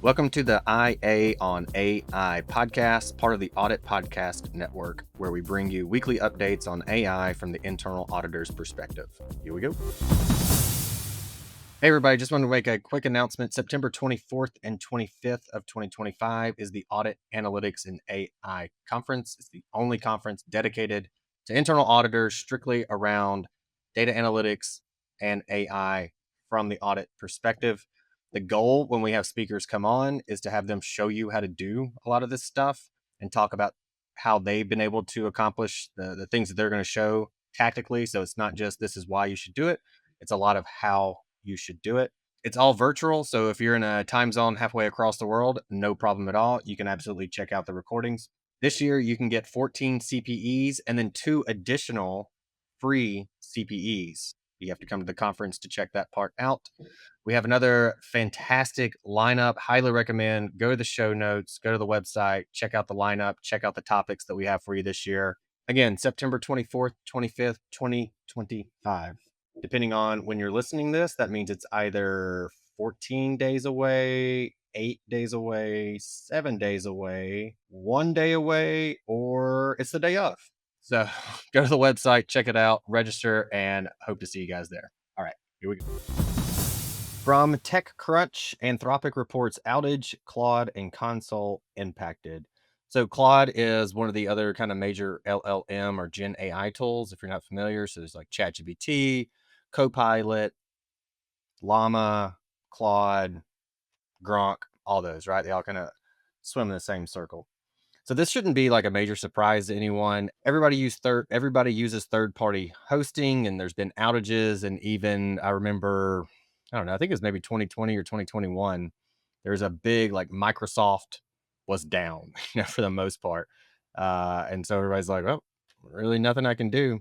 Welcome to the IA on AI podcast, part of the Audit Podcast Network, where we bring you weekly updates on AI from the internal auditor's perspective. Here we go. Hey, everybody, just wanted to make a quick announcement. September 24th and 25th of 2025 is the Audit Analytics and AI Conference. It's the only conference dedicated to internal auditors, strictly around data analytics and AI from the audit perspective. The goal when we have speakers come on is to have them show you how to do a lot of this stuff and talk about how they've been able to accomplish the things that they're going to show tactically. So it's not just this is why you should do it. It's a lot of how you should do it. It's all virtual. So if you're in a time zone halfway across the world, no problem at all. You can absolutely check out the recordings. This year, you can get 14 CPEs and then 2 additional free CPEs. You have to come to the conference to check that part out. We have another fantastic lineup. Highly recommend. Go to the show notes, go to the website, check out the lineup, check out the topics that we have for you this year. Again, September 24th, 25th, 2025. Depending on when you're listening to this, that means it's either 14 days away, 8 days away, 7 days away, 1 day away, or it's the day of. So go to the website, check it out, register, and hope to see you guys there. All right, here we go. From TechCrunch, Anthropic reports outage, Claude and Console impacted. So Claude is one of the other kind of major LLM or Gen AI tools, if you're not familiar. So there's like ChatGPT, Copilot, Llama, Claude, Gronk, all those, right? They all kind of swim in the same circle. So this shouldn't be like a major surprise to anyone. Everybody uses third-party hosting, and there's been outages. And even I remember, I don't know, I think it was maybe 2020 or 2021. There's a big like Microsoft was down, for the most part. And so everybody's like, oh, really nothing I can do.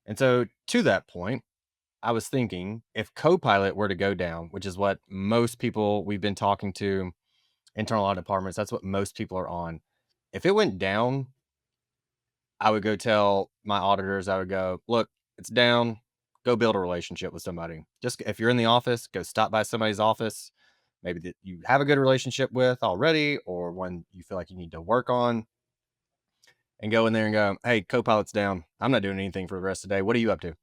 And so to that point, I was thinking if Copilot were to go down, which is what most people we've been talking to, internal audit departments, that's what most people are on. If it went down, I would go tell my auditors, I would go, look, it's down. Go build a relationship with somebody. Just if you're in the office, go stop by somebody's office, maybe that you have a good relationship with already, or one you feel like you need to work on, and go in there and go, hey, Copilot's down. I'm not doing anything for the rest of the day. What are you up to?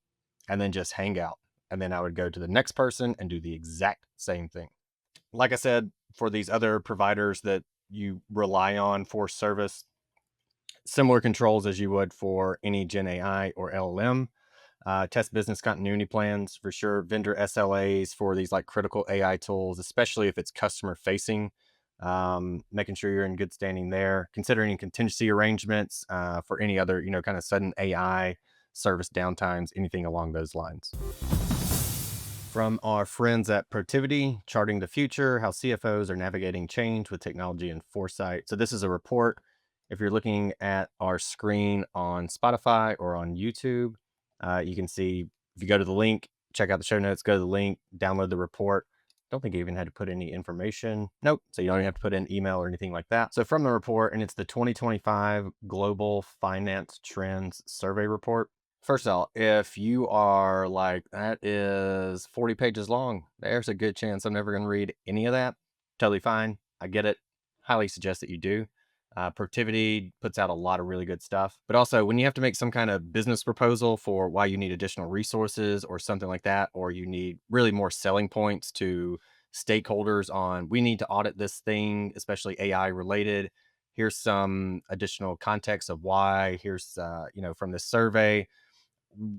And then just hang out. And then I would go to the next person and do the exact same thing. Like I said, for these other providers that you rely on for service, similar controls as you would for any Gen AI or LLM. Test business continuity plans for sure. Vendor SLAs for these like critical AI tools, especially if it's customer facing. Making sure you're in good standing there. Considering contingency arrangements for any other, kind of sudden AI service downtimes, anything along those lines. From our friends at Protiviti, charting the future, how CFOs are navigating change with technology and foresight. So this is a report. If you're looking at our screen on Spotify or on YouTube, you can see, if you go to the link, check out the show notes, go to the link, download the report. Don't think I even had to put any information. Nope. So you don't even have to put in email or anything like that. So from the report, and it's the 2025 Global Finance Trends Survey Report. First of all, if you are like, that is 40 pages long, there's a good chance I'm never going to read any of that. Totally fine. I get it. Highly suggest that you do. Protiviti puts out a lot of really good stuff. But also, when you have to make some kind of business proposal for why you need additional resources or something like that, or you need really more selling points to stakeholders on, we need to audit this thing, especially AI related. Here's some additional context of why. Here's, from this survey.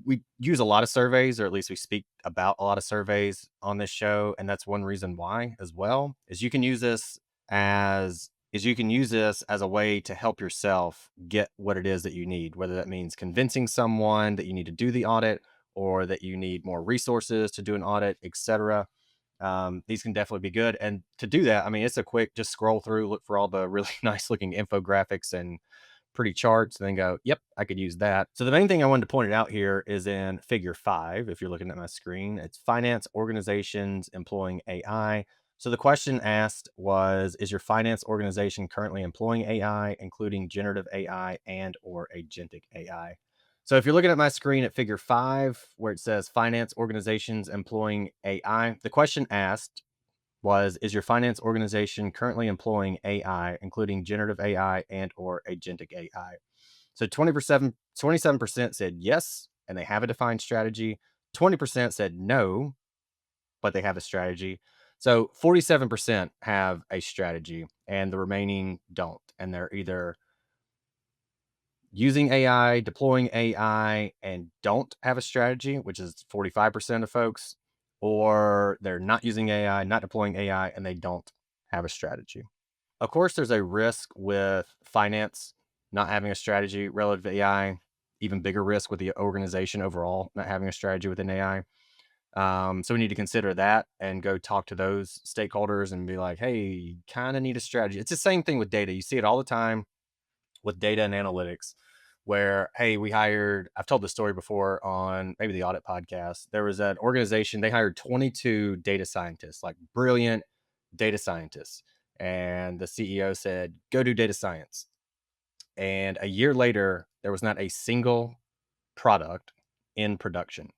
We use a lot of surveys, or at least we speak about a lot of surveys on this show. And that's one reason why as well, is you can use this as a way to help yourself get what it is that you need, whether that means convincing someone that you need to do the audit or that you need more resources to do an audit, etc. These can definitely be good. And to do that, I mean, it's a quick, just scroll through, look for all the really nice looking infographics and pretty charts, and then go, yep, I could use that. So the main thing I wanted to point it out here is in figure 5. If you're looking at my screen, it's finance organizations employing AI. So the question asked was, is your finance organization currently employing AI, including generative AI and or agentic AI? So if you're looking at my screen at figure 5, where it says finance organizations employing AI, the question asked, was, is your finance organization currently employing AI, including generative AI and or agentic AI? So 27% said yes, and they have a defined strategy. 20% said no, but they have a strategy. So 47% have a strategy, and the remaining don't. And they're either using AI, deploying AI, and don't have a strategy, which is 45% of folks, or they're not using AI, not deploying AI, and they don't have a strategy. Of course, there's a risk with finance not having a strategy relative to AI, even bigger risk with the organization overall not having a strategy within AI. So we need to consider that and go talk to those stakeholders and be like, hey, kind of need a strategy. It's the same thing with data. You see it all the time with data and analytics where, hey, I've told this story before on maybe the Audit Podcast. There was an organization, they hired 22 data scientists, like brilliant data scientists. And the CEO said, go do data science. And a year later, there was not a single product in production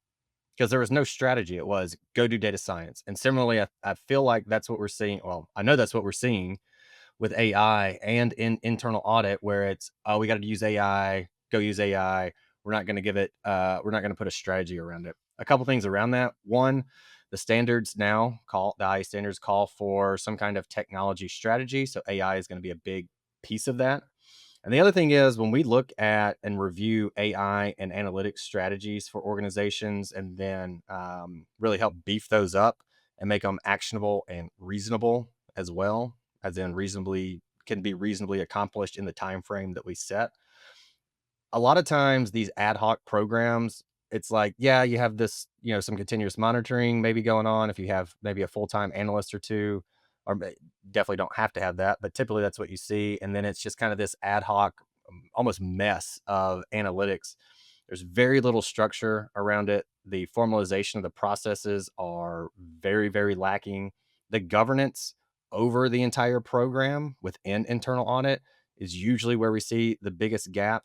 because there was no strategy. It was go do data science. And similarly, I feel like that's what we're seeing. Well, I know that's what we're seeing with AI and in internal audit, where it's, oh, we got to use AI, go use AI. We're not going to we're not going to put a strategy around it. A couple things around that. One, the IA standards call for some kind of technology strategy. So AI is going to be a big piece of that. And the other thing is when we look at and review AI and analytics strategies for organizations and then really help beef those up and make them actionable and reasonable as well, as in can be reasonably accomplished in the time frame that we set. A lot of times these ad hoc programs, it's like, yeah, you have this, some continuous monitoring maybe going on if you have maybe a full-time analyst or two, or definitely don't have to have that, but typically that's what you see. And then it's just kind of this ad hoc, almost mess of analytics. There's very little structure around it. The formalization of the processes are very, very lacking. The governance over the entire program within internal audit is usually where we see the biggest gap.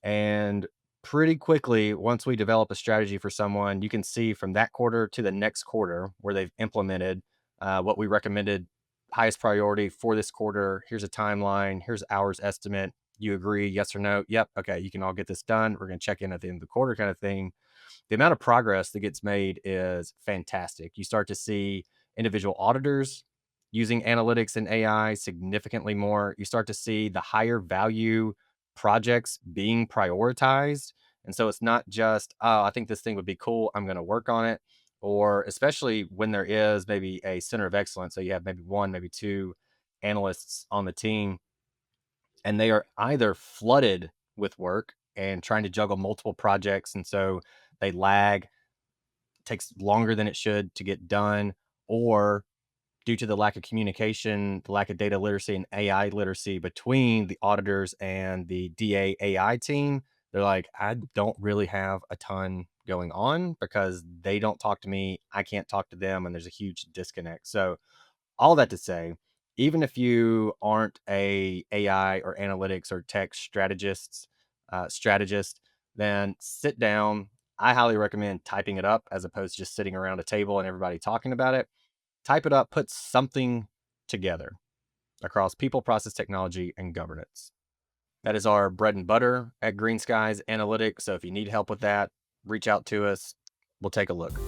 And pretty quickly, once we develop a strategy for someone, you can see from that quarter to the next quarter where they've implemented what we recommended, highest priority for this quarter. Here's a timeline. Here's hours estimate. You agree? Yes or no? Yep. Okay. You can all get this done. We're going to check in at the end of the quarter kind of thing. The amount of progress that gets made is fantastic. You start to see individual auditors using analytics and AI significantly more. You start to see the higher value projects being prioritized. And so it's not just, oh, I think this thing would be cool, I'm going to work on it. Or especially when there is maybe a center of excellence. So you have maybe one, maybe two analysts on the team, and they are either flooded with work and trying to juggle multiple projects. And so they lag, takes longer than it should to get done, or due to the lack of communication, the lack of data literacy and AI literacy between the auditors and the DA AI team, they're like, I don't really have a ton going on because they don't talk to me. I can't talk to them. And there's a huge disconnect. So all that to say, even if you aren't a AI or analytics or tech strategist, then sit down. I highly recommend typing it up as opposed to just sitting around a table and everybody talking about it. Type it up, put something together across people, process, technology, and governance. That is our bread and butter at Greenskies Analytics. So if you need help with that, reach out to us. We'll take a look.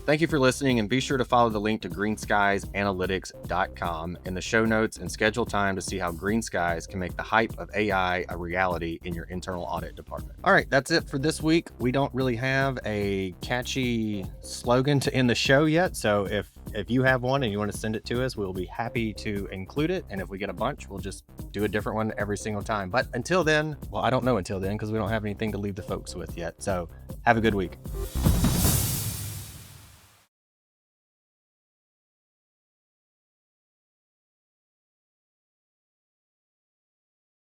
Thank you for listening, and be sure to follow the link to greenskiesanalytics.com in the show notes and schedule time to see how Greenskies can make the hype of AI a reality in your internal audit department. All right, that's it for this week. We don't really have a catchy slogan to end the show yet, so if you have one and you want to send it to us, we'll be happy to include it. And if we get a bunch, we'll just do a different one every single time. But until then, well, I don't know until then because we don't have anything to leave the folks with yet. So have a good week.